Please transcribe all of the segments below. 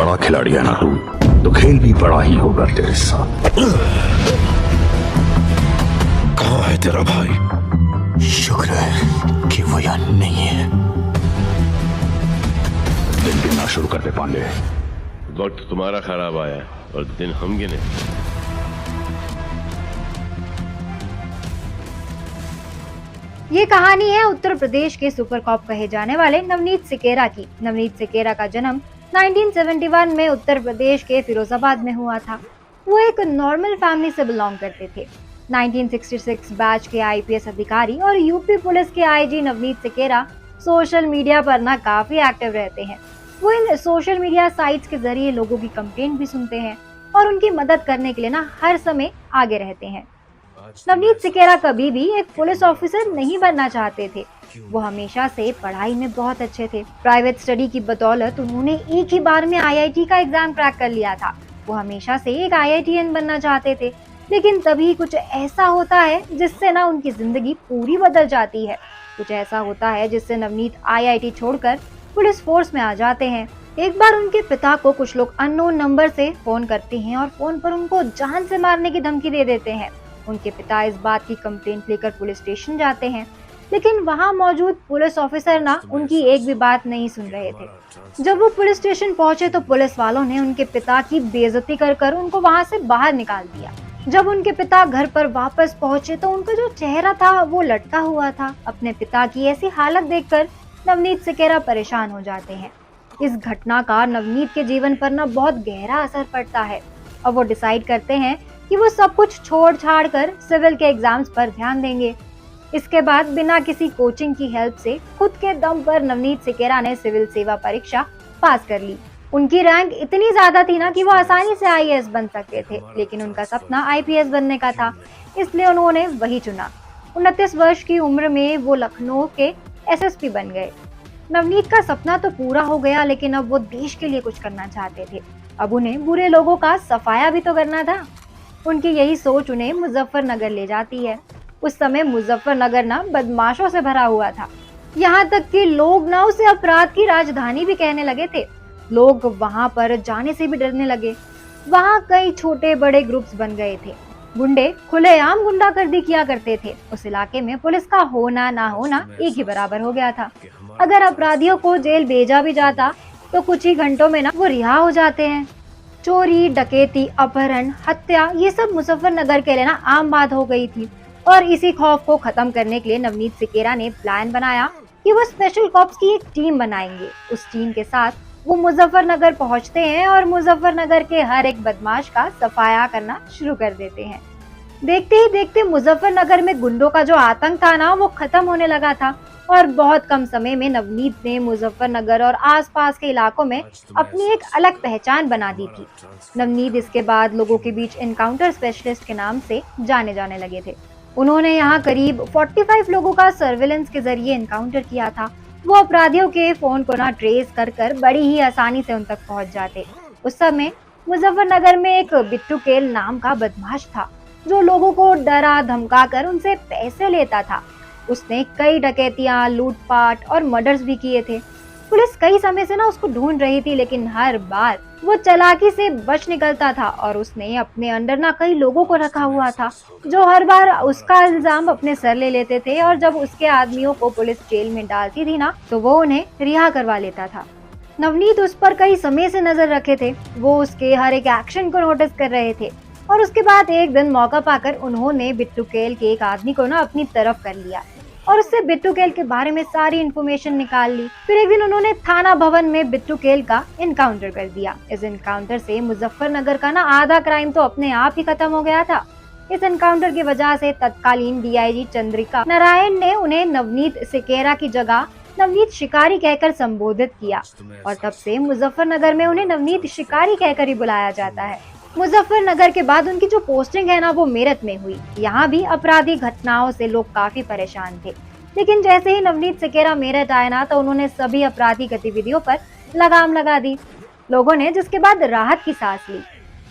बड़ा खिलाड़ी है ना तू, तो खेल भी बड़ा ही होगा तेरे साथ। कहाँ है तेरा भाई? शुक्र है कि वो यहाँ नहीं है। दिन गिनना शुरू कर दे पांडे। वक्त तुम्हारा खराब आया और दिन हम गिने। ये कहानी है उत्तर प्रदेश के सुपर कॉप कहे जाने वाले नवनीत सिकेरा की। नवनीत सिकेरा का जन्म 1971 में उत्तर प्रदेश के फिरोजाबाद में हुआ था। वो एक नॉर्मल फैमिली से बिलोंग करते थे। 1966 बैच के आईपीएस अधिकारी और यूपी पुलिस के IG Navneet Sequeira social media पर ना काफी एक्टिव रहते हैं। वो इन सोशल मीडिया साइट्स के जरिए लोगों की कंप्लेंट भी सुनते हैं और उनकी मदद करने के लिए ना हर समय आगे रहते हैं। नवनीत सिकेरा कभी भी एक पुलिस ऑफिसर नहीं बनना चाहते थे। वो हमेशा से पढ़ाई में बहुत अच्छे थे। प्राइवेट स्टडी की बदौलत उन्होंने एक ही बार में आईआईटी का एग्जाम क्रैक कर लिया था। वो हमेशा से एक आईआईटीएन बनना चाहते थे, लेकिन तभी कुछ ऐसा होता है जिससे ना उनकी जिंदगी पूरी बदल जाती है। कुछ ऐसा होता है जिससे नवनीत आईआईटी छोड़कर पुलिस फोर्स में आ जाते हैं। एक बार उनके पिता को कुछ लोग अननोन नंबर से फोन करते हैं और फोन पर उनको जान से मारने की धमकी दे देते हैं। उनके पिता इस बात की कंप्लेंट लेकर पुलिस स्टेशन जाते हैं, लेकिन वहां मौजूद पुलिस ऑफिसर ना उनकी एक भी बात नहीं सुन रहे थे। जब वो पुलिस स्टेशन पहुंचे तो पुलिस वालों ने उनके पिता की बेइज्जती कर उनको वहां से बाहर निकाल दिया। जब उनके पिता घर पर वापस पहुंचे तो उनका जो चेहरा था वो लटका हुआ था। अपने पिता की ऐसी हालत देखकर नवनीत सिकेरा परेशान हो जाते हैं। इस घटना का नवनीत के जीवन पर ना बहुत गहरा असर पड़ता है और वो डिसाइड करते हैं कि वो सब कुछ छोड़ छाड़ कर सिविल के एग्जाम्स पर ध्यान देंगे। इसके बाद बिना किसी कोचिंग की हेल्प से खुद के दम पर नवनीत सिकेरा ने सिविल सेवा परीक्षा पास कर ली। उनकी रैंक इतनी ज्यादा थी ना कि वो आसानी से आईएएस बन सकते थे, लेकिन उनका सपना आईपीएस बनने का था, इसलिए उन्होंने वही चुना। 29 वर्ष की उम्र में वो लखनऊ के एसएसपी बन गए। नवनीत का सपना तो पूरा हो गया, लेकिन अब वो देश के लिए कुछ करना चाहते थे। अब उन्हें बुरे लोगों का सफाया भी तो करना था। उनकी यही सोच उन्हें मुजफ्फरनगर ले जाती है। उस समय मुजफ्फरनगर ना बदमाशों से भरा हुआ था। यहाँ तक कि लोग ना उसे अपराध की राजधानी भी कहने लगे थे। लोग वहाँ पर जाने से भी डरने लगे। वहाँ कई छोटे बड़े ग्रुप्स बन गए थे। गुंडे खुलेआम गुंडागर्दी किया करते थे। उस इलाके में पुलिस का होना ना होना एक ही बराबर हो गया था। अगर अपराधियों को जेल भेजा भी जाता तो कुछ ही घंटों में ना वो रिहा हो जाते हैं। चोरी, डकैती, अपहरण, हत्या, ये सब मुजफ्फरनगर के लिए ना आम बात हो गई थी। और इसी खौफ को खत्म करने के लिए नवनीत सिकेरा ने प्लान बनाया कि वो स्पेशल कॉप्स की एक टीम बनाएंगे। उस टीम के साथ वो मुजफ्फरनगर पहुंचते हैं और मुजफ्फरनगर के हर एक बदमाश का सफाया करना शुरू कर देते हैं। देखते ही देखते मुजफ्फरनगर में गुंडों का जो आतंक था ना वो खत्म होने लगा था और बहुत कम समय में नवनीत ने मुजफ्फरनगर और आसपास के इलाकों में अपनी एक अलग पहचान बना दी थी। नवनीत इसके बाद लोगों के बीच एनकाउंटर स्पेशलिस्ट के नाम से जाने जाने लगे थे। उन्होंने यहाँ करीब 45 लोगों का सर्विलेंस के जरिए एनकाउंटर किया था। वो अपराधियों के फोन को ना ट्रेस कर बड़ी ही आसानी से उन तक पहुँच जाते। उस समय मुजफ्फरनगर में एक बिट्टू केल नाम का बदमाश था जो लोगों को डरा धमका कर उनसे पैसे लेता था। उसने कई डकैतियां, लूटपाट और मर्डर्स भी किए थे। पुलिस कई समय से ना उसको ढूंढ रही थी, लेकिन हर बार वो चालाकी से बच निकलता था और उसने अपने अंडर ना कई लोगों को रखा हुआ था जो हर बार उसका इल्जाम अपने सर ले लेते थे। और जब उसके आदमियों को पुलिस जेल में डालती थी ना तो वो उन्हें रिहा करवा लेता था। नवनीत उस पर कई समय से नजर रखे थे। वो उसके हर एक एक्शन को नोटिस कर रहे थे और उसके बाद एक दिन मौका पाकर उन्होंने बिट्टू केल के एक आदमी को ना अपनी तरफ कर लिया और उससे बिट्टू केल के बारे में सारी इन्फॉर्मेशन निकाल ली। फिर एक दिन उन्होंने थाना भवन में बिट्टू केल का एनकाउंटर कर दिया। इस एनकाउंटर से मुजफ्फरनगर का ना आधा क्राइम तो अपने आप ही खत्म हो गया था। इस एनकाउंटर की वजह से तत्कालीन डीआईजी चंद्रिका नारायण ने उन्हें नवनीत सिकेरा की जगह नवनीत शिकारी कहकर संबोधित किया और तब से मुजफ्फरनगर में उन्हें नवनीत शिकारी कहकर ही बुलाया जाता है। मुजफ्फरनगर के बाद उनकी जो पोस्टिंग है ना वो मेरठ में हुई। यहाँ भी अपराधी घटनाओं से लोग काफी परेशान थे, लेकिन जैसे ही नवनीत सिकेरा मेरठ आए ना तो उन्होंने सभी अपराधी गतिविधियों पर लगाम लगा दी। लोगों ने जिसके बाद राहत की सांस ली।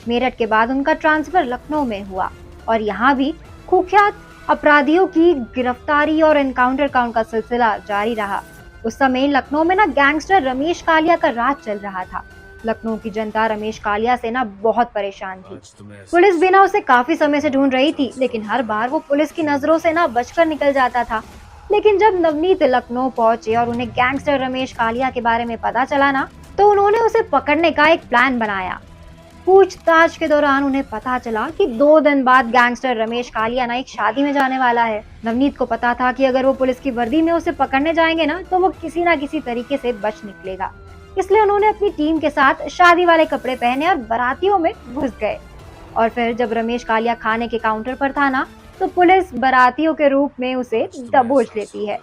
मेरठ के बाद उनका ट्रांसफर लखनऊ में हुआ और यहाँ भी कुख्यात अपराधियों की गिरफ्तारी और एनकाउंटर का उनका सिलसिला जारी रहा। उस समय लखनऊ में ना गैंगस्टर रमेश कालिया का राज चल रहा था। लखनऊ की जनता रमेश कालिया से ना बहुत परेशान थी। पुलिस भी ना उसे काफी समय से ढूंढ रही थी, लेकिन हर बार वो पुलिस की नजरों से ना बचकर निकल जाता था। लेकिन जब नवनीत लखनऊ पहुंचे और उन्हें गैंगस्टर रमेश कालिया के बारे में पता चला ना, तो उन्होंने उसे पकड़ने का एक प्लान बनाया। पूछताछ के दौरान उन्हें पता चला कि 2 दिन बाद गैंगस्टर रमेश कालिया ना एक शादी में जाने वाला है। नवनीत को पता था कि अगर वो पुलिस की वर्दी में उसे पकड़ने जाएंगे ना, तो वो किसी ना किसी तरीके से बच निकलेगा। इसलिए उन्होंने अपनी टीम के साथ शादी वाले कपड़े पहने और बारातियों में घुस गए। और फिर जब रमेश कालिया खाने के काउंटर पर था ना, तो पुलिस बारातियों के रूप में उसे दबोच लेती है।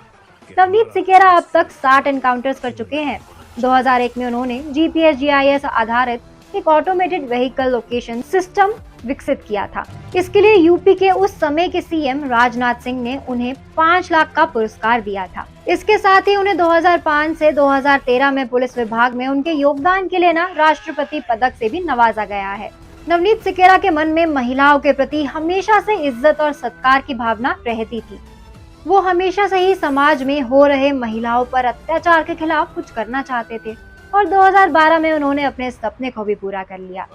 नवनीत सिकेरा अब तक 60 एनकाउंटर्स कर चुके हैं। 2001 में उन्होंने GPS GIS आधारित एक ऑटोमेटेड व्हीकल लोकेशन सिस्टम विकसित किया था। इसके लिए यूपी के उस समय के सीएम राजनाथ सिंह ने उन्हें 5 लाख का पुरस्कार दिया था। इसके साथ ही उन्हें 2005 से 2013 में पुलिस विभाग में उनके योगदान के लिए ना राष्ट्रपति पदक से भी नवाजा गया है। नवनीत सिकेरा के मन में महिलाओं के प्रति हमेशा से इज्जत और सत्कार की भावना रहती थी। वो हमेशा से ही समाज में हो रहे महिलाओं पर अत्याचार के खिलाफ कुछ करना चाहते थे और 2012 में उन्होंने अपने सपने को भी पूरा कर लिया।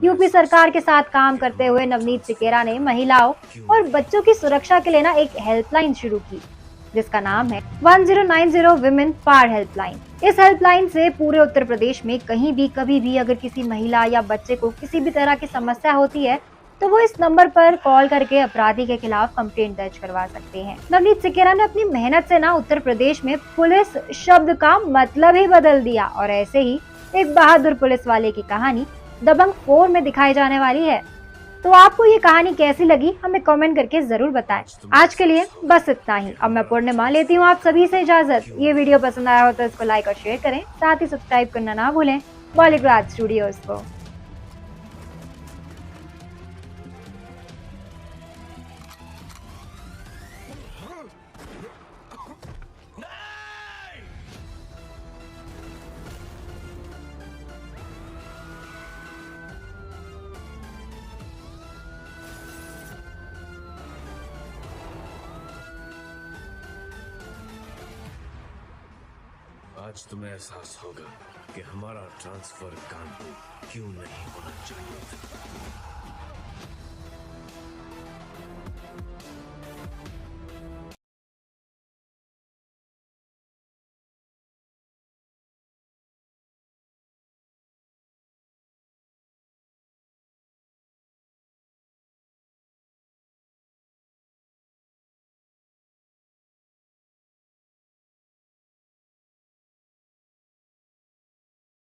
यूपी सरकार के साथ काम करते हुए नवनीत सिकेरा ने महिलाओं और बच्चों की सुरक्षा के लिए ना एक हेल्पलाइन शुरू की, जिसका नाम है 1090 विमेन पावर हेल्पलाइन। इस हेल्पलाइन से पूरे उत्तर प्रदेश में कहीं भी कभी भी अगर किसी महिला या बच्चे को किसी भी तरह की समस्या होती है, तो वो इस नंबर पर कॉल करके अपराधी के खिलाफ कंप्लेंट दर्ज करवा सकते हैं। नवनीत सिकेरा ने अपनी मेहनत से ना उत्तर प्रदेश में पुलिस शब्द का मतलब ही बदल दिया और ऐसे ही एक बहादुर पुलिस वाले की कहानी दबंग 4 में दिखाई जाने वाली है। तो आपको ये कहानी कैसी लगी, हमें कमेंट करके जरूर बताएं। आज के लिए बस इतना ही। अब मैं पूर्णिमा लेती हूँ आप सभी से इजाजत। ये वीडियो पसंद आया हो तो इसको लाइक और शेयर करें, साथ ही सब्सक्राइब करना ना भूलें बॉलीवुड राज स्टूडियोज को। आज तुम्हें एहसास होगा कि हमारा ट्रांसफर कानपुर क्यों नहीं होना चाहिए था।